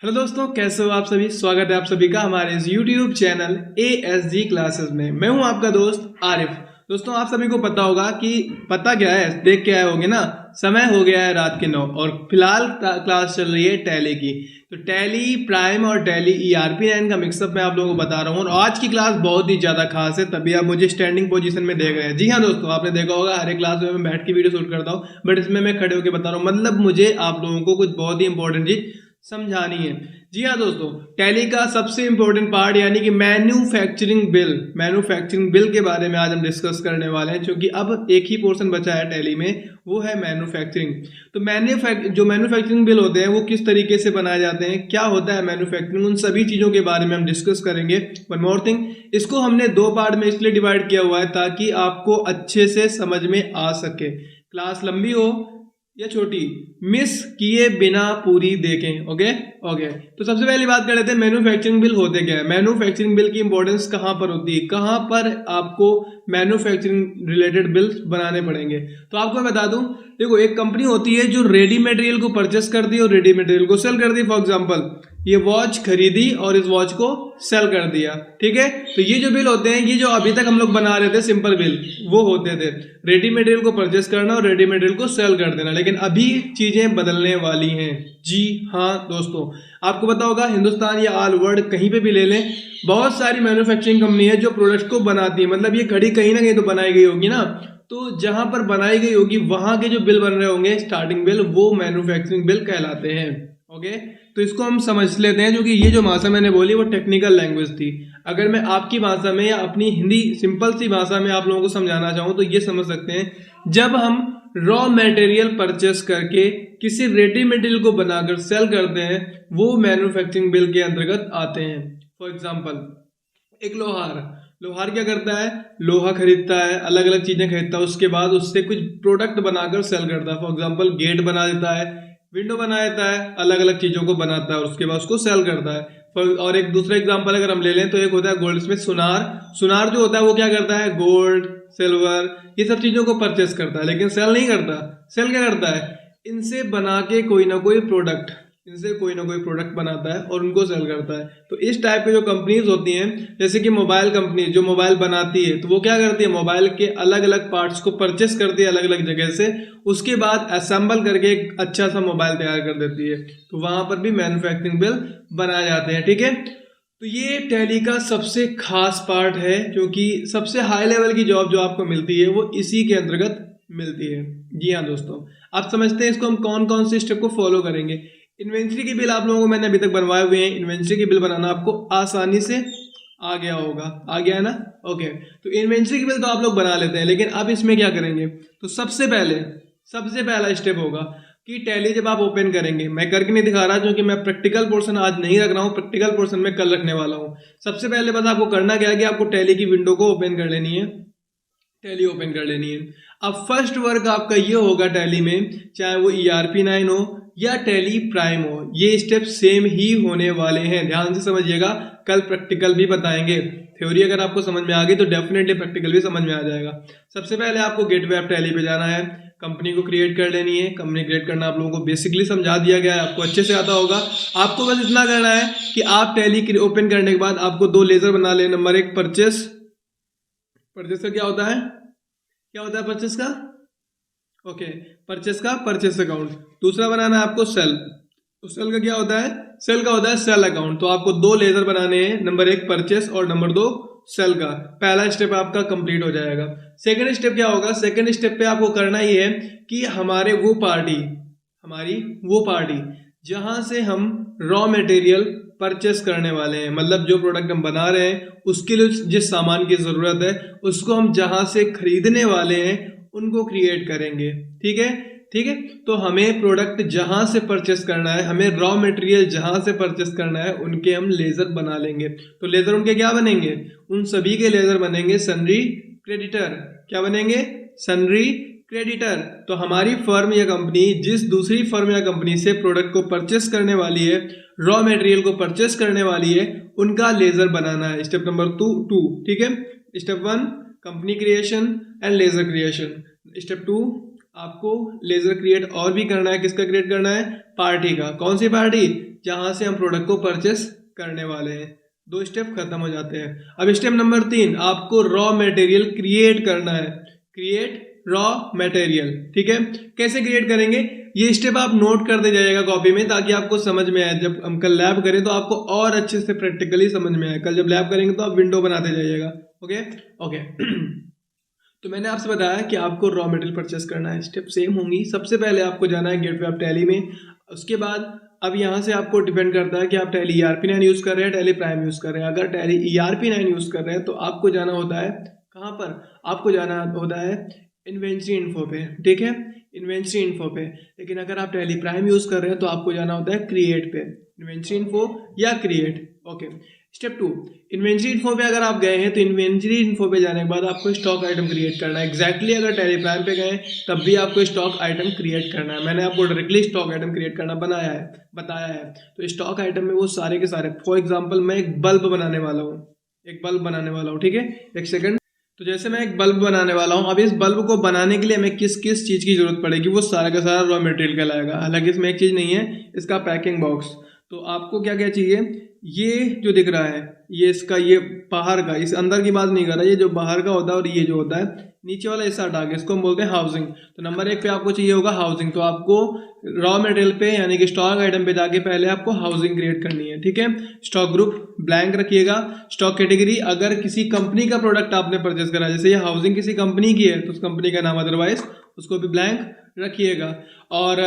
Hello दोस्तों, कैसे हो आप सभी। स्वागत है आप सभी का हमारे इस YouTube चैनल ASG क्लासेस में। मैं हूं आपका दोस्त आरिफ। दोस्तों, आप सभी को पता होगा कि पता क्या है, देख के आए होंगे ना। समय हो गया है रात के 9 और फिलहाल क्लास चल रही है टैली की। तो टैली प्राइम और टैली ERP9 का मिक्सअप मैं आप लोगों को बता रहा हूँ और आज की क्लास बहुत ही ज़्यादा खास है, तभी आप मुझे स्टैंडिंग पोजीशन में देख रहे हैं। जी हाँ दोस्तों, आपने देखा होगा हर एक क्लास में मैं बैठ के वीडियो शूट करता हूँ, बट इसमें मैं खड़े होकर बता रहा हूँ। मतलब मुझे आप लोगों को कुछ बहुत ही इंपॉर्टेंट चीज समझानी है। जी हाँ दोस्तों, टैली का सबसे इंपॉर्टेंट पार्ट यानी कि मैन्युफैक्चरिंग बिल के बारे में आज हम डिस्कस करने वाले हैं, क्योंकि अब एक ही पोर्शन बचा है टैली में, वो है मैन्युफैक्चरिंग। तो जो मैन्युफैक्चरिंग बिल होते हैं वो किस तरीके से बनाए जाते हैं, क्या होता है मैन्युफैक्चरिंग, उन सभी चीज़ों के बारे में हम डिस्कस करेंगे। वन मोर थिंग, इसको हमने दो पार्ट में इसलिए डिवाइड किया हुआ है ताकि आपको अच्छे से समझ में आ सके। क्लास लंबी हो या छोटी, मिस किए बिना पूरी देखें। ओके। तो सबसे पहली बात कर लेते हैं मैन्युफैक्चरिंग बिल होते क्या है। मैन्युफैक्चरिंग बिल की इंपॉर्टेंस कहाँ पर होती है, कहाँ पर आपको मैन्युफैक्चरिंग रिलेटेड बिल्स बनाने पड़ेंगे। तो आपको मैं बता दूं, देखो एक कंपनी होती है जो रेडी मटेरियल को परचेस करती है और रेडी मटेरियल को सेल करती है। फॉर एग्जांपल, ये वॉच खरीदी और इस वॉच को सेल कर दिया, ठीक है। तो ये जो बिल होते हैं, ये जो अभी तक हम लोग बना रहे थे सिंपल बिल, वो होते थे रेडी मटेरियल को परचेस करना और रेडी मटेरियल को सेल कर देना। लेकिन अभी चीजें बदलने वाली हैं। जी हाँ दोस्तों, आपको पता होगा हिंदुस्तान या ऑल वर्ल्ड कहीं पे भी ले लें, बहुत सारी मैन्युफैक्चरिंग कंपनी है जो प्रोडक्ट को बनाती है। मतलब ये घड़ी कहीं ना कहीं तो बनाई गई होगी ना, तो जहां पर बनाई गई होगी वहां के जो बिल बन रहे होंगे स्टार्टिंग बिल, वो मैन्युफैक्चरिंग बिल कहलाते हैं। ओके, तो इसको हम समझ लेते हैं, क्योंकि ये जो भाषा मैंने बोली वो टेक्निकल लैंग्वेज थी। अगर मैं आपकी भाषा में या अपनी हिंदी सिंपल सी भाषा में आप लोगों को समझाना चाहूँ तो ये समझ सकते हैं, जब हम रॉ मटेरियल परचेस करके किसी रेडी मटेरियल को बनाकर सेल करते हैं, वो मैन्युफैक्चरिंग बिल के अंतर्गत आते हैं। फॉर एग्जाम्पल, एक लोहार क्या करता है, लोहा खरीदता है, अलग अलग चीजें खरीदता है, उसके बाद उससे कुछ प्रोडक्ट बनाकर सेल करता है। फॉर एग्जाम्पल, गेट बना देता है, विंडो बना देता है, अलग अलग चीजों को बनाता है और उसके बाद उसको सेल करता है। और एक दूसरा एग्जांपल अगर हम ले लें तो एक होता है गोल्ड स्मिथ, सुनार जो होता है वो क्या करता है, गोल्ड सिल्वर ये सब चीजों को परचेस करता है, लेकिन सेल नहीं करता। सेल क्या करता है, इनसे बना के कोई ना कोई प्रोडक्ट बनाता है और उनको सेल करता है। तो इस टाइप के जो कंपनीज होती हैं, जैसे कि मोबाइल कंपनी जो मोबाइल बनाती है, तो वो क्या करती है, मोबाइल के अलग अलग पार्ट्स को परचेस करती है अलग अलग जगह से, उसके बाद असेंबल करके एक अच्छा सा मोबाइल तैयार कर देती है। तो वहां पर भी मैन्युफैक्चरिंग बिल बनाए जाते हैं, ठीक है। तो ये टैली का सबसे खास पार्ट है, क्योंकि सबसे हाई लेवल की जॉब जो आपको मिलती है वो इसी के अंतर्गत मिलती है। जी हाँ दोस्तों, आप समझते हैं इसको हम कौन कौन से स्टेप को फॉलो करेंगे। इन्वेंट्री के बिल आप लोगों को मैंने अभी तक बनवाए हुए हैं, इन्वेंट्री के बिल बनाना आपको आसानी से आ गया होगा, आ गया है ना। ओके, तो इन्वेंट्री के बिल तो आप लोग बना लेते हैं, लेकिन अब इसमें क्या करेंगे, तो सबसे पहला स्टेप होगा कि टैली जब आप ओपन करेंगे, मैं करके नहीं दिखा रहा क्योंकि मैं प्रैक्टिकल पोर्शन आज नहीं रख रहा हूँ, प्रैक्टिकल पोर्शन में कल रखने वाला हूँ। सबसे पहले बस आपको करना क्या है कि आपको टैली की विंडो को ओपन कर लेनी है, टैली ओपन कर लेनी है। अब फर्स्ट वर्क आपका ये होगा टैली में, चाहे वो ERP9 हो या टैली प्राइम हो, ये स्टेप सेम ही होने वाले हैं। ध्यान से समझिएगा, कल प्रैक्टिकल भी बताएंगे। थ्योरी अगर आपको समझ में आ गई तो डेफिनेटली प्रैक्टिकल भी समझ में आ जाएगा। सबसे पहले आपको गेटवे ऑफ टैली पे जाना है, कंपनी को क्रिएट कर लेनी है। कंपनी क्रिएट करना आप लोगों को बेसिकली समझा दिया गया है, आपको अच्छे से आता होगा। आपको बस इतना करना है कि आप टैली ओपन करने के बाद आपको दो लेजर बना ले। नंबर एक, परचेस का क्या होता है परचेस का, ओके, परचेस का परचेस अकाउंट। दूसरा बनाना है आपको सेल, तो सेल का क्या होता है, सेल का होता है सेल अकाउंट। तो आपको दो लेजर बनाने हैं, नंबर एक परचेस और नंबर दो सेल का। पहला स्टेप आपका कंप्लीट हो जाएगा। सेकंड स्टेप क्या होगा, सेकंड स्टेप पे आपको करना ही है कि हमारी वो पार्टी जहां से हम रॉ मटेरियल परचेस करने वाले हैं, मतलब जो प्रोडक्ट हम बना रहे हैं उसके लिए जिस सामान की जरूरत है उसको हम जहां से खरीदने वाले हैं उनको क्रिएट करेंगे, ठीक है। तो हमें प्रोडक्ट जहां से परचेस करना है, हमें रॉ मटेरियल जहां से परचेस करना है, उनके हम लेजर बना लेंगे। तो लेजर उनके क्या बनेंगे, उन सभी के लेजर बनेंगे सनरी क्रेडिटर। क्या बनेंगे, सनरी क्रेडिटर। तो हमारी फर्म या कंपनी जिस दूसरी फर्म या कंपनी से प्रोडक्ट को परचेस करने वाली है, रॉ मटेरियल को परचेस करने वाली है, उनका लेजर बनाना है। स्टेप नंबर 2, ठीक है। Step 1 company creation and laser creation. Step 2 आपको लेजर क्रिएट और भी करना है। किसका क्रिएट करना है, पार्टी का। कौन सी पार्टी, जहाँ से हम प्रोडक्ट को परचेस करने वाले हैं। 2 स्टेप खत्म हो जाते हैं। अब स्टेप नंबर 3, आपको रॉ मटेरियल क्रिएट करना है। क्रिएट रॉ मटेरियल, ठीक है। कैसे क्रिएट करेंगे, ये स्टेप आप नोट करते जाइएगा कॉपी में, ताकि आपको समझ में आए। जब हम कल लैब करें तो आपको और अच्छे से प्रैक्टिकली समझ में आए। कल जब लैब करेंगे तो आप विंडो बनाते जाइएगा। ओके तो मैंने आपसे बताया कि आपको रॉ मटेरियल परचेस करना है। स्टेप सेम होंगी। सबसे पहले आपको जाना है गेटवे ऑफ टैली में। उसके बाद अब यहाँ से आपको डिपेंड करता है कि आप टैली ERP9 यूज़ कर रहे हैं, टैली प्राइम यूज़ कर रहे हैं। अगर टैली ERP9 यूज़ कर रहे हैं तो आपको जाना होता है कहाँ पर, आपको जाना होता है इन्वेंट्री इन्फो पे, ठीक है, इन्वेंट्री इन्फो पे। लेकिन अगर आप टैली प्राइम यूज़ कर रहे हैं तो आपको जाना होता है क्रिएट पे, इन्वेंट्री इन्फो या create. Okay step 2, inventory info पे अगर आप गए हैं तो इन्वेंट्री इन्फो पे जाने के बाद आपको स्टॉक आइटम क्रिएट करना है। एग्जैक्टली अगर टैली प्राइम पे गए तब भी आपको स्टॉक आइटम क्रिएट करना है। मैंने आपको डायरेक्टली स्टॉक आइटम क्रिएट करना बताया है। तो स्टॉक आइटम में वो सारे के सारे, फॉर एग्जाम्पल मैं एक बल्ब बनाने वाला हूँ, ठीक है, एक सेकंड। तो जैसे मैं एक बल्ब बनाने वाला हूँ, अब इस बल्ब को बनाने के लिए हमें किस किस चीज़ की जरूरत पड़ेगी, वो सारा का सारा रॉ मटेरियल कहलाएगा। हालांकि इसमें एक चीज़ नहीं है, इसका पैकिंग बॉक्स। तो आपको क्या क्या चाहिए, ये जो दिख रहा है ये इसका, ये बाहर का, इस अंदर की बात नहीं कर रहा, ये जो बाहर का होता है और ये जो होता है नीचे वाला हिस्सा हटा के इसको हम बोलते हैं हाउसिंग। तो नंबर 1 पे आपको चाहिए होगा हाउसिंग। तो आपको रॉ मटेरियल पे यानी कि स्टॉक आइटम पे जाके पहले आपको हाउसिंग क्रिएट करनी है, ठीक है। स्टॉक ग्रुप ब्लैंक रखिएगा। स्टॉक कैटेगरी, अगर किसी कंपनी का प्रोडक्ट आपने परचेस करा, जैसे ये हाउसिंग किसी कंपनी की है तो उस कंपनी का नाम, अदरवाइज उसको भी ब्लैंक रखिएगा। और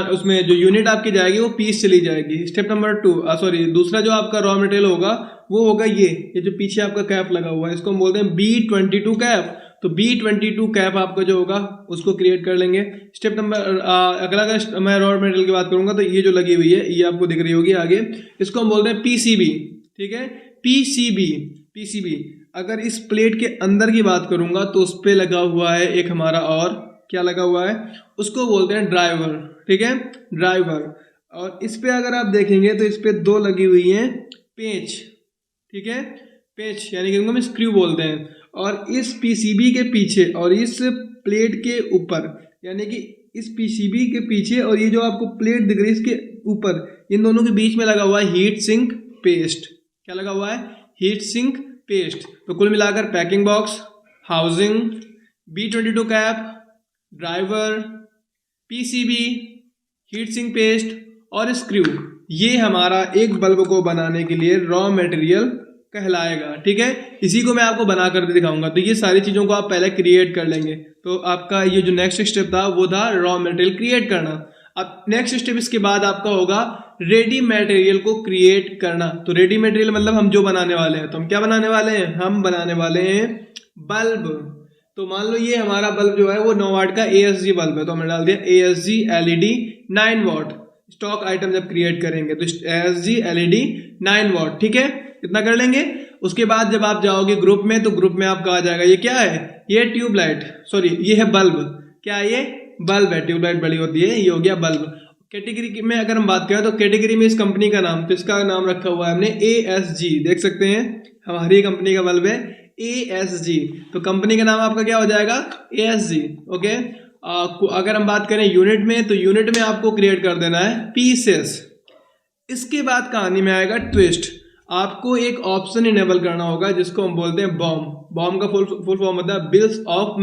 उसमें जो यूनिट आपकी जाएगी वो पीस चली जाएगी। स्टेप नंबर 2 दूसरा जो आपका रॉ मटेरियल होगा वो होगा ये जो पीछे आपका कैप लगा हुआ है, इसको हम बोलते हैं B22 कैप। तो B22 कैप आपका जो होगा उसको क्रिएट कर लेंगे। स्टेप नंबर अगर मैं रॉ मटेरियल की बात करूंगा तो ये जो लगी हुई है ये आपको दिख रही होगी आगे, इसको हम बोलते हैं PCB, ठीक है, PCB। अगर इस प्लेट के अंदर की बात करूंगा तो उस पर लगा हुआ है एक हमारा, और क्या लगा हुआ है, उसको बोलते हैं ड्राइवर, ठीक है, ड्राइवर। और इस पे अगर आप देखेंगे तो इस पे 2 लगी हुई हैं पेंच, ठीक है, पेंच यानी कि उनको हम स्क्रू बोलते हैं। और इस PCB के पीछे और इस प्लेट के ऊपर, यानी कि इस PCB के पीछे और ये जो आपको प्लेट दिख रही है इसके ऊपर, इन दोनों के बीच में लगा हुआ है हीट सिंक पेस्ट। क्या लगा हुआ है, हीट सिंक पेस्ट। तो कुल मिलाकर packing box, housing, B22 cap, driver, PCB, heat sink paste और स्क्रू, ये हमारा एक बल्ब को बनाने के लिए रॉ मटेरियल कहलाएगा, ठीक है। इसी को मैं आपको बना कर भी दिखाऊंगा। तो ये सारी चीज़ों को आप पहले क्रिएट कर लेंगे। तो आपका ये जो नेक्स्ट स्टेप था वो था रॉ मटेरियल क्रिएट करना। अब नेक्स्ट स्टेप इसके बाद आपका होगा रेडी मटेरियल को क्रिएट करना। तो रेडी मटेरियल मतलब हम जो बनाने वाले हैं, तो हम क्या बनाने वाले हैं, हम बनाने वाले हैं बल्ब। तो मान लो ये हमारा बल्ब जो है वो 9 वाट का ASG बल्ब है, तो हमने डाल दिया ASG LED 9 वाट। स्टॉक आइटम जब क्रिएट करेंगे तो ASG LED 9 वाट, ठीक है, इतना कर लेंगे। उसके बाद जब आप जाओगे ग्रुप में तो ग्रुप में आपका आ जाएगा, ये क्या है, ये ट्यूबलाइट, सॉरी ये है बल्ब। क्या है, ये बल्ब है, ट्यूबलाइट बड़ी होती है, ये हो गया बल्ब। कैटेगरी में अगर हम बात करें तो कैटेगरी में इस कंपनी का नाम, तो इसका नाम रखा हुआ है हमने ASG, देख सकते हैं हमारी कंपनी का बल्ब है ASG। तो कंपनी का नाम आपका क्या हो जाएगा, ASG, ओके। अगर हम बात करें यूनिट में तो यूनिट में आपको क्रिएट कर देना है पीसेस। इसके बाद कहानी में आएगा ट्विस्ट। आपको एक ऑप्शन इनेबल करना होगा जिसको हम बोलते हैं बॉम का फुल फॉर्म होता है बिल्स ऑफ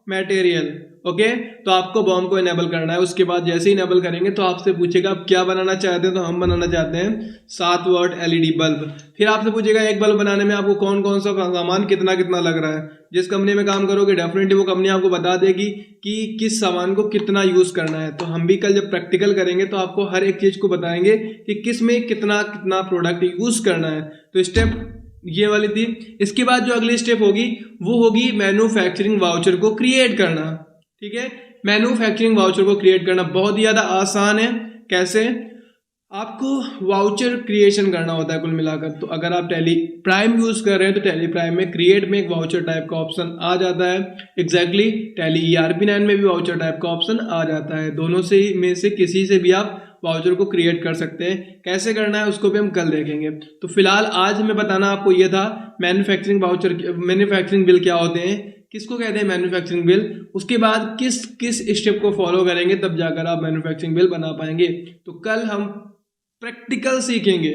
मटेरियल, ओके। तो आपको बॉम को इनेबल करना है। उसके बाद जैसे ही इनेबल करेंगे तो आपसे पूछेगा आप क्या बनाना चाहते हैं, तो हम बनाना चाहते हैं 7 वाट LED बल्ब। फिर आपसे पूछेगा एक बल्ब बनाने में आपको कौन कौन सा सामान कितना कितना लग रहा है। जिस कंपनी में काम करोगे डेफिनेटली वो कंपनी आपको बता देगी कि किस सामान को कितना यूज करना है। तो हम भी कल जब प्रैक्टिकल करेंगे तो आपको हर एक चीज को बताएंगे कि किस में कितना कितना प्रोडक्ट यूज करना है। तो स्टेप ये वाली थी। इसके बाद जो अगली स्टेप होगी वो होगी मैन्युफैक्चरिंग वाउचर को क्रिएट करना, ठीक है। मैन्युफैक्चरिंग वाउचर को क्रिएट करना बहुत ही ज्यादा आसान है। कैसे, आपको वाउचर क्रिएशन करना होता है कुल मिलाकर। तो अगर आप टैली प्राइम यूज कर रहे हैं तो टैली प्राइम में क्रिएट में एक वाउचर टाइप का ऑप्शन आ जाता है। एग्जैक्टली टैली ERP9 में भी वाउचर टाइप का ऑप्शन आ जाता है। दोनों से में से किसी से भी आप वाउचर को क्रिएट कर सकते हैं। कैसे करना है उसको भी हम कल देखेंगे। तो फिलहाल आज मैं बताना आपको ये था मैन्युफैक्चरिंग बिल क्या होते हैं, किसको कहते हैं मैन्युफैक्चरिंग बिल, उसके बाद किस किस स्टेप को फॉलो करेंगे तब जाकर आप मैन्युफैक्चरिंग बिल बना पाएंगे। तो कल हम प्रैक्टिकल सीखेंगे।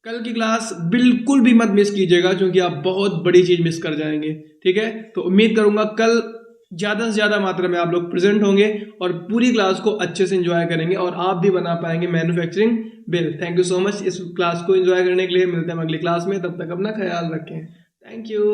कल की क्लास बिल्कुल भी मत मिस कीजिएगा क्योंकि आप बहुत बड़ी चीज मिस कर जाएंगे। ठीक है, तो उम्मीद करूंगा कल ज़्यादा से ज़्यादा मात्रा में आप लोग प्रेजेंट होंगे और पूरी क्लास को अच्छे से एंजॉय करेंगे और आप भी बना पाएंगे manufacturing bill. Thank you so much इस क्लास को एंजॉय करने के लिए। मिलते हैं अगली क्लास में, तब तक अपना ख्याल रखें। Thank you.